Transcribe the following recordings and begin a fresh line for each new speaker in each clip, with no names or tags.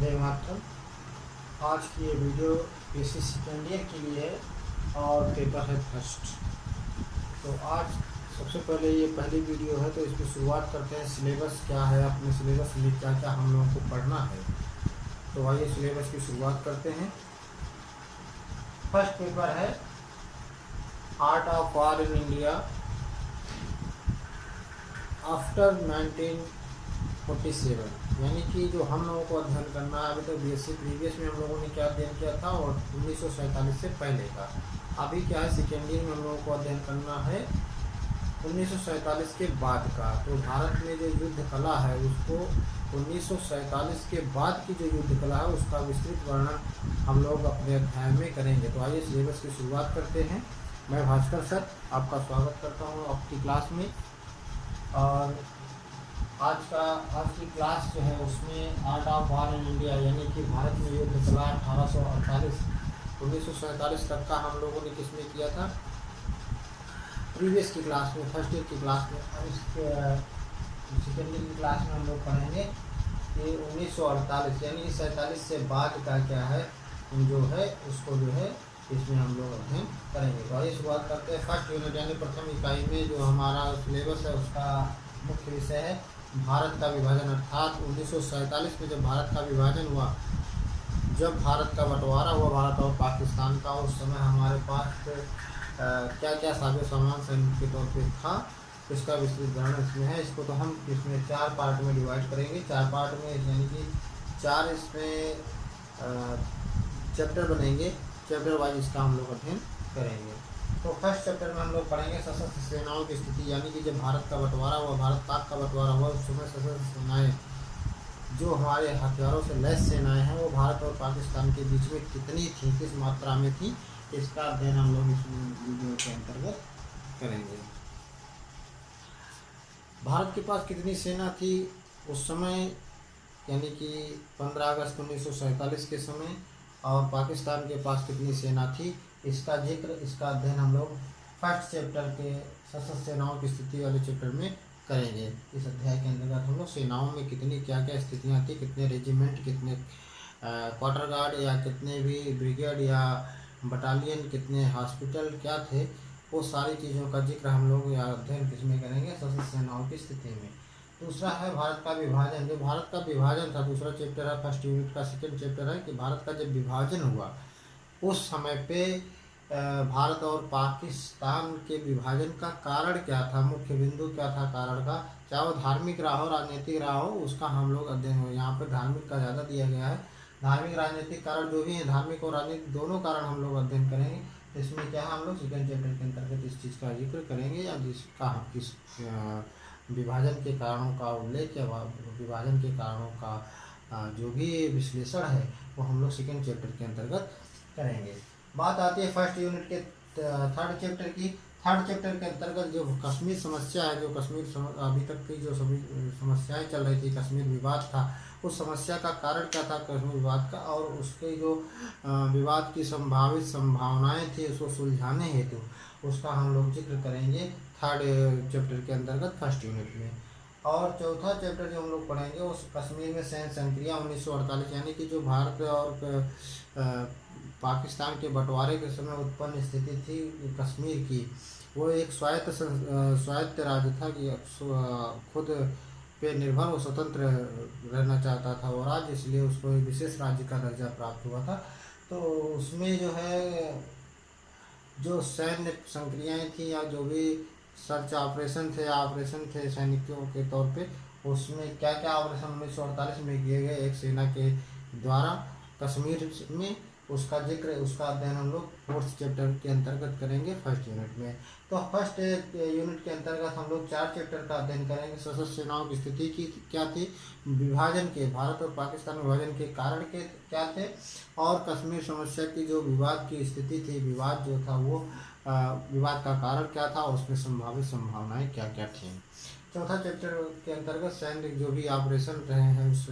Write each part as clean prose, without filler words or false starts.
जय मातरम। आज की ये वीडियो पीसी सेकेंड ईयर के लिए है और पेपर है फर्स्ट। तो आज सबसे पहले ये पहली वीडियो है, तो इसकी शुरुआत करते हैं। सिलेबस क्या है, अपने सिलेबस में क्या क्या हम लोगों को पढ़ना है। तो आइए सिलेबस की शुरुआत करते हैं। फर्स्ट पेपर है art of war in India after 1947, यानी कि जो हम लोगों को अध्ययन करना है। अभी तो बीएससी प्रीवियस में हम लोगों ने क्या अध्ययन किया था, और 1947 से पहले का। अभी क्या है, सेकेंड ईयर में हम लोगों को अध्ययन करना है 1947 के बाद का। तो भारत में जो युद्ध कला है उसको 1947 के बाद की जो युद्ध कला है उसका विस्तृत वर्णन हम लोग अपने अध्याय में करेंगे। तो आइए सिलेबस की शुरुआत करते हैं। मैं भास्कर सर आपका स्वागत करता हूँ आपकी क्लास में। और आज की क्लास जो है उसमें art of war in India, यानी कि भारत में युद्ध कला 1848 1947 तक का हम लोगों ने किसमें किया था, प्रीवियस की क्लास में, फर्स्ट ईयर की क्लास में। और सेकेंड ईयर की क्लास में हम लोग पढ़ेंगे कि 1948 यानी 47 से बाद का क्या है जो है उसको जो है इसमें हम लोग अध्ययन करेंगे। तो आइए शुरुआत करते हैं। फर्स्ट यूनिट यानी प्रथम इकाई में जो हमारा सिलेबस है उसका मुख्य विषय है भारत का विभाजन। अर्थात 1947 में जब भारत का विभाजन हुआ, जब भारत का बंटवारा हुआ भारत और पाकिस्तान का, उस समय हमारे पास क्या क्या साजो सामान सैनिक के तौर पे था, इसका विस्तृत वर्णन इसमें है। इसको तो हम इसमें 4 पार्ट में डिवाइड करेंगे। 4 पार्ट में यानी कि 4 इसमें चैप्टर बनेंगे। चैप्टर वाइज इसका हम लोग अध्ययन करेंगे। तो फर्स्ट चैप्टर में हम लोग पढ़ेंगे सशस्त्र सेनाओं की स्थिति, यानी कि जब भारत का बंटवारा हुआ, भारत पाक का बंटवारा हुआ, उस समय सशस्त्र सेनाएं जो हमारे हथियारों से लैस सेनाएं हैं वो भारत और पाकिस्तान के बीच में कितनी थी, किस मात्रा में थी, इसका अध्ययन हम लोग इस वीडियो के अंतर्गत करेंगे। भारत के पास कितनी सेना थी उस समय, यानी कि 15 अगस्त 1947 के समय, और पाकिस्तान के पास कितनी सेना थी, इसका जिक्र, इसका अध्ययन हम लोग फर्स्ट चैप्टर के सशस्त्र सेनाओं की स्थिति वाले चैप्टर में करेंगे। इस अध्याय के अंतर्गत हम लोग सेनाओं में कितनी क्या क्या स्थितियाँ थी, कितने रेजिमेंट, कितने क्वार्टर गार्ड या कितने भी ब्रिगेड या बटालियन, कितने हॉस्पिटल क्या थे, वो सारी चीज़ों का जिक्र हम लोग या अध्ययन किसमें करेंगे, सशस्त्र सेनाओं की स्थिति में। दूसरा है भारत का विभाजन। जो भारत का विभाजन था, दूसरा चैप्टर है फर्स्ट यूनिट का। सेकेंड चैप्टर है कि भारत का जब विभाजन हुआ उस समय पे भारत और पाकिस्तान के विभाजन का कारण क्या था, मुख्य बिंदु क्या था कारण का, चाहे वो धार्मिक रहा हो, राजनीतिक रहा हो, उसका हम लोग अध्ययन हो। यहाँ पर धार्मिक का ज़्यादा दिया गया है। धार्मिक राजनीतिक कारण जो भी है, धार्मिक और राजनीतिक दोनों कारण हम लोग अध्ययन करेंगे। इसमें क्या है, हम लोग सेकेंड चैप्टर के अंतर्गत इस चीज़ का जिक्र करेंगे, या जिसका किस विभाजन के कारणों का उल्लेख या विभाजन के कारणों का जो भी विश्लेषण है वो हम लोग सेकेंड चैप्टर के अंतर्गत करेंगे। बात आती है फर्स्ट यूनिट के थर्ड चैप्टर की। थर्ड चैप्टर के अंतर्गत जो कश्मीर समस्या है, जो कश्मीर अभी तक की जो सभी समस्याएं चल रही थी, कश्मीर विवाद था, उस समस्या का कारण क्या था कश्मीर विवाद का, और उसके जो विवाद की संभावित संभावनाएं थी उसको सुलझाने हेतु उसका हम लोग जिक्र करेंगे थर्ड चैप्टर के अंतर्गत फर्स्ट यूनिट में। और चौथा चैप्टर जो हम लोग पढ़ेंगे उस कश्मीर में सैन्य संक्रिया 1948, यानी कि जो भारत और पाकिस्तान के बंटवारे के समय उत्पन्न स्थिति थी कश्मीर की, वो एक स्वायत्त राज्य था कि खुद पे निर्भर और स्वतंत्र रहना चाहता था वो राज्य, इसलिए उसको एक विशेष राज्य का दर्जा प्राप्त हुआ था। तो उसमें जो है जो सैन्य संक्रियाएँ थी या जो भी सर्च ऑपरेशन थे सैनिकों के तौर पे, उसमें क्या क्या ऑपरेशन 1948 में किए गए एक सेना के द्वारा कश्मीर में, उसका जिक्र, उसका अध्ययन हम लोग फोर्थ चैप्टर के अंतर्गत करेंगे फर्स्ट यूनिट में। तो फर्स्ट यूनिट के अंतर्गत हम लोग 4 चैप्टर का अध्ययन करेंगे। सशस्त्र सेनाओं की स्थिति की क्या थी, विभाजन के, भारत और पाकिस्तान विभाजन के कारण के क्या थे, और कश्मीर समस्या की जो विवाद की स्थिति थी, विवाद जो था वो विवाद का कारण क्या था, उसमें संभावित संभावनाएं क्या क्या थी। चौथा चैप्टर के अंतर्गत सैन्य जो भी ऑपरेशन रहे हैं उस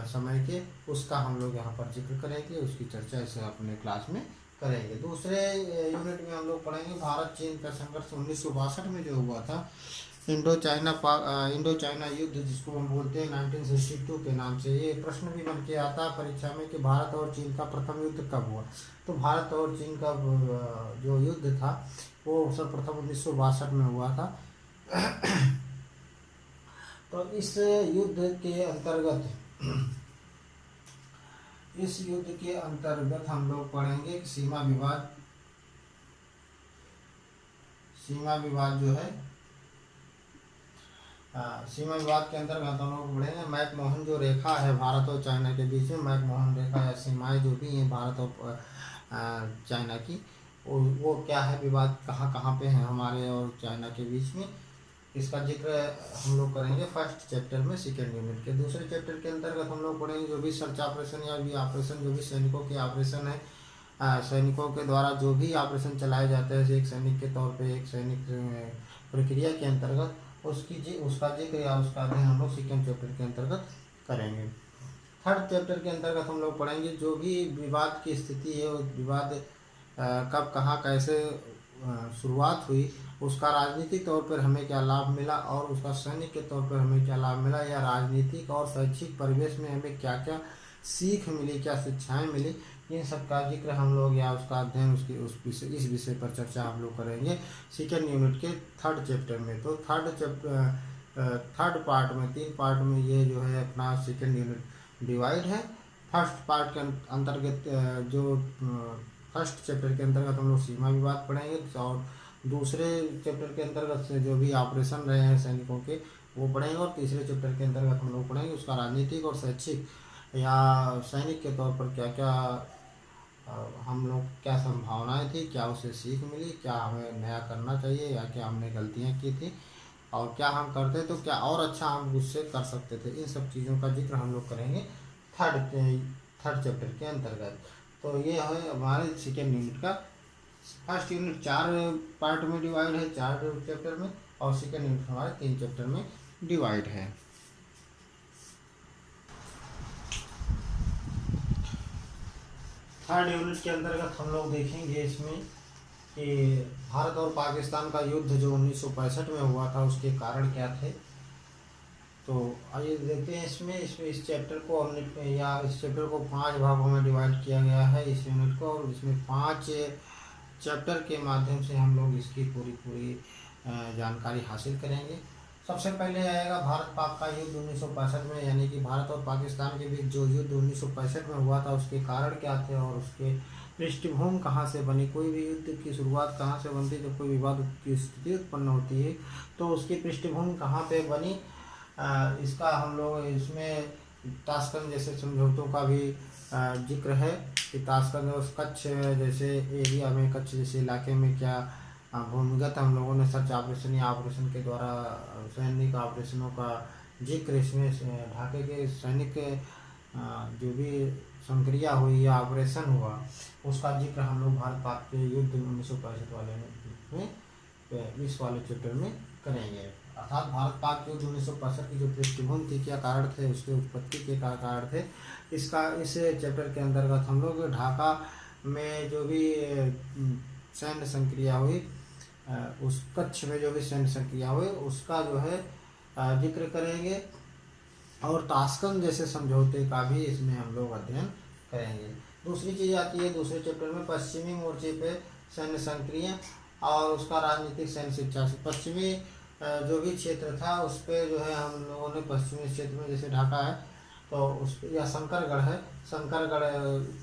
समय के, उसका हम लोग यहाँ पर जिक्र करेंगे, उसकी चर्चा इसे अपने क्लास में करेंगे। दूसरे यूनिट में हम लोग पढ़ेंगे भारत चीन का संघर्ष 1962 में जो हुआ था, इंडो चाइना युद्ध जिसको हम बोलते हैं 1962 के नाम से। ये प्रश्न भी बन के आता है परीक्षा में कि भारत और चीन का प्रथम युद्ध कब हुआ। तो भारत और चीन का जो युद्ध था वो सर्वप्रथम 1962 में हुआ था। तो इस युद्ध के अंतर्गत हम लोग पढ़ेंगे सीमा विवाद जो है, सीमा विवाद के अंतर्गत हम लोग पढ़ेंगे मैकमोहन जो रेखा है भारत और चाइना के बीच में, मैकमोहन रेखा या सीमाएं जो भी हैं भारत और चाइना की, वो क्या है, विवाद कहाँ कहाँ पे है हमारे और चाइना के बीच में, इसका जिक्र हम लोग करेंगे फर्स्ट चैप्टर में सेकेंड यूनिट के। दूसरे चैप्टर के अंतर्गत हम लोग पढ़ेंगे जो भी सर्च ऑपरेशन या भी ऑपरेशन, जो भी सैनिकों के ऑपरेशन है, सैनिकों के द्वारा जो भी ऑपरेशन चलाए जाते हैं एक सैनिक के तौर पे, एक सैनिक प्रक्रिया के अंतर्गत उसका जिक्र या उसका अध्ययन हम लोग सेकेंड चैप्टर के अंतर्गत करेंगे। थर्ड चैप्टर के अंतर्गत हम लोग पढ़ेंगे जो भी विवाद की स्थिति है, विवाद कब कहाँ कैसे शुरुआत हुई, उसका राजनीतिक तौर पर हमें क्या लाभ मिला और उसका सैनिक के तौर पर हमें क्या लाभ मिला, या राजनीतिक और शैक्षिक परिवेश में हमें क्या क्या सीख मिली, क्या शिक्षाएं मिली, इन सब का जिक्र हम लोग या उसका अध्ययन इस विषय पर चर्चा हम लोग करेंगे सेकेंड यूनिट के थर्ड चैप्टर में। तो थर्ड पार्ट में 3 पार्ट में ये जो है अपना सेकेंड यूनिट डिवाइड है। फर्स्ट पार्ट के अंतर्गत जो फर्स्ट चैप्टर के अंतर्गत हम लोग सीमा विवाद पढ़ेंगे, और दूसरे चैप्टर के अंतर्गत से जो भी ऑपरेशन रहे हैं सैनिकों के वो पढ़ेंगे, और तीसरे चैप्टर के अंतर्गत हम लोग पढ़ेंगे उसका राजनीतिक और शैक्षिक या सैनिक के तौर पर क्या क्या हम लोग क्या संभावनाएं थी, क्या उसे सीख मिली, क्या हमें नया करना चाहिए या क्या हमने गलतियां की थी, और क्या हम करते तो क्या और अच्छा हम उससे कर सकते थे। इन सब चीज़ों का जिक्र हम लोग करेंगे थर्ड चैप्टर के अंतर्गत। तो ये है हमारे सेकेंड यूनिट का। फर्स्ट यूनिट 4 पार्ट में डिवाइड है, 4 चैप्टर में, और सेकेंड यूनिट हमारे 3 चैप्टर में डिवाइड है। थर्ड यूनिट के अंतर्गत हम लोग देखेंगे इसमें कि भारत और पाकिस्तान का युद्ध जो 1965 में हुआ था उसके कारण क्या थे। तो आइए देखते हैं इसमें इस चैप्टर को हमने या इस चैप्टर को 5 भागों में डिवाइड किया गया है इस यूनिट को, और इसमें 5 चैप्टर के माध्यम से हम लोग इसकी पूरी जानकारी हासिल करेंगे। सबसे पहले आएगा भारत पाक का युद्ध 1965 में, यानी कि भारत और पाकिस्तान के बीच जो युद्ध 1965 में हुआ था उसके कारण क्या थे और उसके पृष्ठभूमि कहाँ से बनी। कोई भी युद्ध की शुरुआत कहाँ से बनती है, जब कोई विवाद की स्थिति उत्पन्न होती है तो उसकी पृष्ठभूमि कहाँ पे बनी, इसका हम लोग इसमें ताशकंद जैसे समझौतों का भी जिक्र है कि ताशकंद और कच्छ जैसे एरिया में, कच्छ जैसे इलाके में क्या भूमिगत हम लोगों ने सर्च ऑपरेशन या ऑपरेशन के द्वारा सैनिक ऑपरेशनों का जिक्र इसमें ढाके के सैनिक जो भी संक्रिया हुई या ऑपरेशन हुआ उसका जिक्र हम लोग भारत पाक के युद्ध 1965 वाले में इस वाले चैप्टर में करेंगे। अर्थात भारत पाक युद्ध 1965 की जो पृष्ठभूमि थी, क्या कारण थे, उसके उत्पत्ति के क्या कारण थे, इसका इस चैप्टर के अंतर्गत हम लोग ढाका में जो भी सैन्य संक्रिया हुई, उस कच्छ में जो भी सैन्य संक्रिया हुई उसका जो है जिक्र करेंगे, और ताशकंद जैसे समझौते का भी इसमें हम लोग अध्ययन करेंगे। दूसरी चीज़ आती है दूसरे चैप्टर में पश्चिमी मोर्चे पे सैन्य संक्रिया और उसका राजनीतिक सैन्य शिक्षा से। पश्चिमी जो भी क्षेत्र था उस पर जो है हम लोगों ने पश्चिमी क्षेत्र में जैसे ढाका है तो उस या शंकरगढ़ है, शंकरगढ़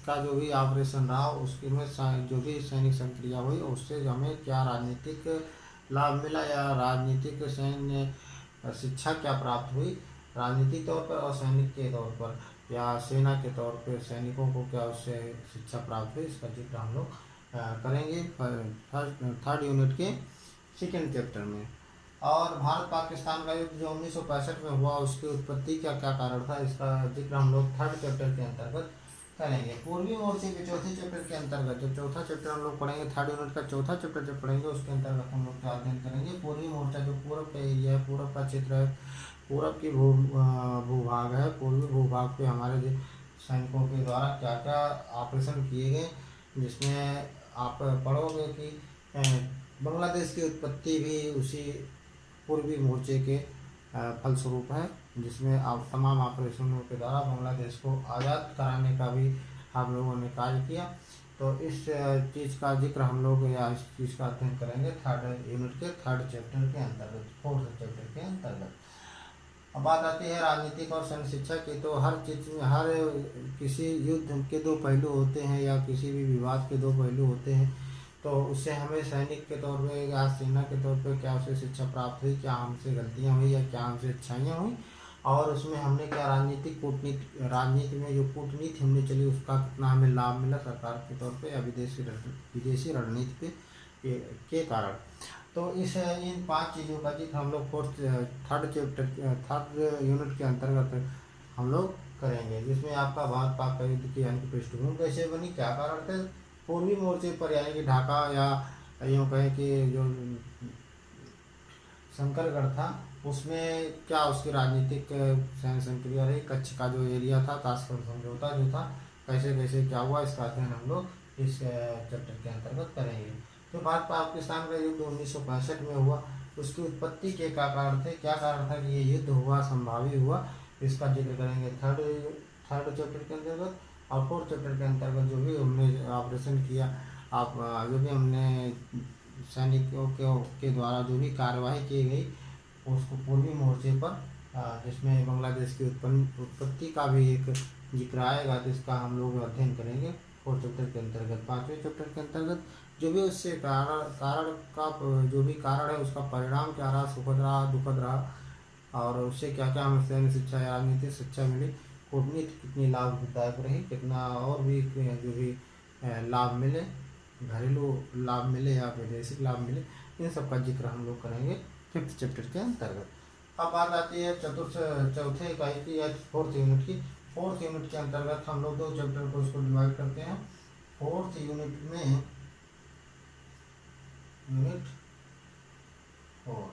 का जो भी ऑपरेशन रहा उसके में जो भी सैनिक संक्रिया हुई उससे हमें क्या राजनीतिक लाभ मिला या राजनीतिक सैन्य शिक्षा क्या प्राप्त हुई, राजनीतिक तौर पर और सैनिक के तौर पर या सेना के तौर पर सैनिकों को क्या उससे शिक्षा प्राप्त हुई, इसका जिक्र हम लोग करेंगे थर्ड यूनिट के सेकेंड चैप्टर में। और भारत पाकिस्तान का युद्ध जो 1965 में हुआ उसकी उत्पत्ति क्या क्या कारण था, इसका जिक्र हम लोग थर्ड चैप्टर के अंतर्गत करेंगे। पूर्वी मोर्चे के चौथे चैप्टर के अंतर्गत जो चौथा चैप्टर हम लोग पढ़ेंगे, थर्ड यूनिट का चौथा चैप्टर जब पढ़ेंगे उसके अंतर्गत हम लोग क्या अध्ययन करेंगे, पूर्वी मोर्चा जो पूर्व का एरिया है, पूर्व का क्षेत्र है, पूर्व की भूभाग है, पूर्वी भूभाग पे हमारे जो सैनिकों के द्वारा क्या क्या ऑपरेशन किए गए, जिसमें आप पढ़ोगे कि बांग्लादेश की उत्पत्ति भी उसी पूर्वी मोर्चे के फलस्वरूप है, जिसमें तमाम ऑपरेशनों के द्वारा बांग्लादेश को आज़ाद कराने का भी हम लोगों ने कार्य किया। तो इस चीज़ का जिक्र हम लोग या इस चीज़ का अध्ययन करेंगे 3rd यूनिट के 3rd चैप्टर के अंतर्गत, 4th चैप्टर के अंतर्गत। अब बात आती है राजनीतिक और सैन्य शिक्षा की। तो हर चीज़ में, हर किसी युद्ध के दो पहलू होते हैं या किसी भी विवाद के दो पहलू होते हैं। तो उससे हमें सैनिक के तौर पे या सेना के तौर पे क्या उसे शिक्षा प्राप्त हुई, क्या हमसे गलतियां हुई या क्या हमसे अच्छाइयाँ हुई, और उसमें हमने क्या राजनीति में जो कूटनीति हमने चली उसका कितना हमें लाभ मिला सरकार के तौर पे या विदेशी रणनीति के कारण। तो इन 5 चीज़ों का जिक्र हम लोग 3rd यूनिट के अंतर्गत हम लोग करेंगे, जिसमें आपका भारत पाक का युद्ध की यानी कि पृष्ठभूमि कैसे बनी, क्या कारण थे, पूर्वी मोर्चे पर यानी कि ढाका या यूँ कहें कि जो शंकरगढ़ था उसमें क्या उसकी राजनीतिक सैन्य संक्रिया रही, कच्छ का जो एरिया था, ताशकंद समझौता जो था, कैसे कैसे क्या हुआ, इसका अध्ययन हम लोग इस चैप्टर के अंतर्गत करेंगे। तो भारत पाकिस्तान का युद्ध 1965 में हुआ, उसकी उत्पत्ति के क्या कारण थे, क्या कारण था कि ये युद्ध हुआ, संभावी हुआ, इसका जिक्र करेंगे 3rd चैप्टर के अंतर्गत। और 4th चैप्टर के अंतर्गत जो भी हमने ऑपरेशन किया, जो भी हमने सैनिकों के द्वारा जो भी कार्यवाही की गई उसको पूर्वी मोर्चे पर, जिसमें बांग्लादेश की उत्पत्ति का भी एक जिक्र आएगा, तो इसका हम लोग अध्ययन करेंगे 4th चैप्टर के अंतर्गत। 5वें चैप्टर के अंतर्गत जो भी उससे कारण का जो भी कारण है उसका परिणाम क्या रहा, सुखद रहा, दुखद रहा, और उससे क्या क्या हमें सैन्य शिक्षा या राजनीतिक शिक्षा मिली, कूटनीति कितनी लाभदायक रही, कितना और भी जो भी लाभ मिले, घरेलू लाभ मिले या वैदेशिक लाभ मिले, इन सब का जिक्र हम लोग करेंगे 5th चैप्टर के अंतर्गत। अब बात आती है चौथे इकाई की या 4th यूनिट की। 4th यूनिट के अंतर्गत हम लोग 2 चैप्टर को इसको डिवाइड करते हैं। 4th यूनिट में यूनिट 4,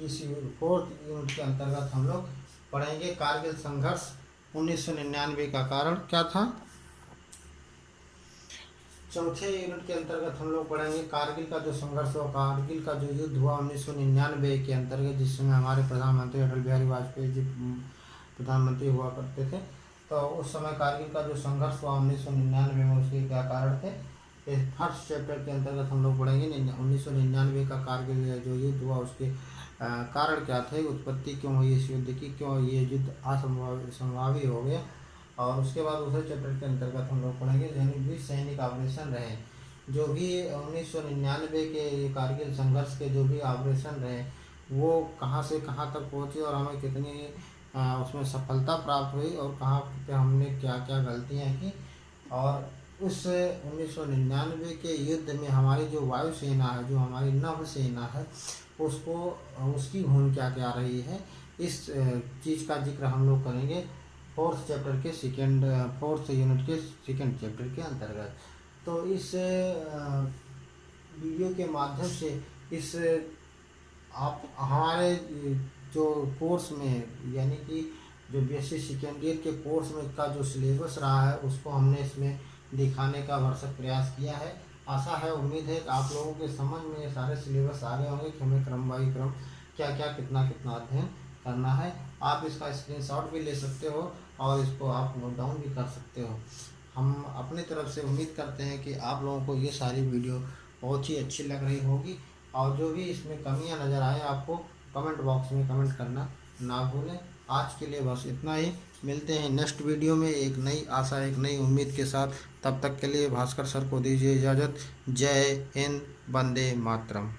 इस 4th यूनिट के अंतर्गत हम लोग पढ़ेंगे कारगिल संघर्ष 1999 का कारण क्या था। चौथे यूनिट के अंतर्गत हम लोग पढ़ेंगे कारगिल का जो संघर्ष हुआ, कारगिल का जो युद्ध हुआ 1999 के अंतर्गत, जिसमें हमारे प्रधानमंत्री अटल बिहारी वाजपेयी जी प्रधानमंत्री हुआ करते थे। तो उस समय कारगिल का जो संघर्ष हुआ 1999 में, उसके क्या कारण थे, इस 1st चैप्टर के अंतर्गत हम लोग पढ़ेंगे। 1999 का कारगिल जो युद्ध हुआ उसके कारण क्या थे, उत्पत्ति क्यों हुई इस युद्ध की, क्यों ये युद्ध असंभावी हो गया। और उसके बाद दूसरे चैप्टर के अंतर्गत हम लोग पढ़ेंगे भी सैनिक ऑपरेशन रहे, जो भी 1999 के कारगिल संघर्ष के जो भी ऑपरेशन रहे वो कहाँ से कहाँ तक पहुँचे और हमें कितनी उसमें सफलता प्राप्त हुई और कहाँ पे हमने क्या क्या गलतियाँ की, और उस 1999 के युद्ध में हमारी जो वायुसेना है, जो हमारी नभ सेना है, उसको उसकी भूमिका क्या रही है, इस चीज़ का जिक्र हम लोग करेंगे 4th चैप्टर के 4th यूनिट के 2nd चैप्टर के अंतर्गत। तो इस वीडियो के माध्यम से इस आप हमारे जो कोर्स में यानी कि जो BSc सेकेंड ईयर के कोर्स में का जो सिलेबस रहा है उसको हमने इसमें दिखाने का भरसक प्रयास किया है। आशा है, उम्मीद है कि आप लोगों के समझ में ये सारे सिलेबस आ गए होंगे कि हमें क्रम बाई क्रम क्या क्या कितना कितना अध्ययन करना है। आप इसका स्क्रीनशॉट भी ले सकते हो और इसको आप नोट डाउन भी कर सकते हो। हम अपनी तरफ से उम्मीद करते हैं कि आप लोगों को ये सारी वीडियो बहुत ही अच्छी लग रही होगी, और जो भी इसमें कमियां नज़र आए आपको कमेंट बॉक्स में कमेंट करना ना भूलें। आज के लिए बस इतना ही, मिलते हैं नेक्स्ट वीडियो में एक नई आशा, एक नई उम्मीद के साथ। तब तक के लिए भास्कर सर को दीजिए इजाज़त। जय हिंद, वंदे मातरम।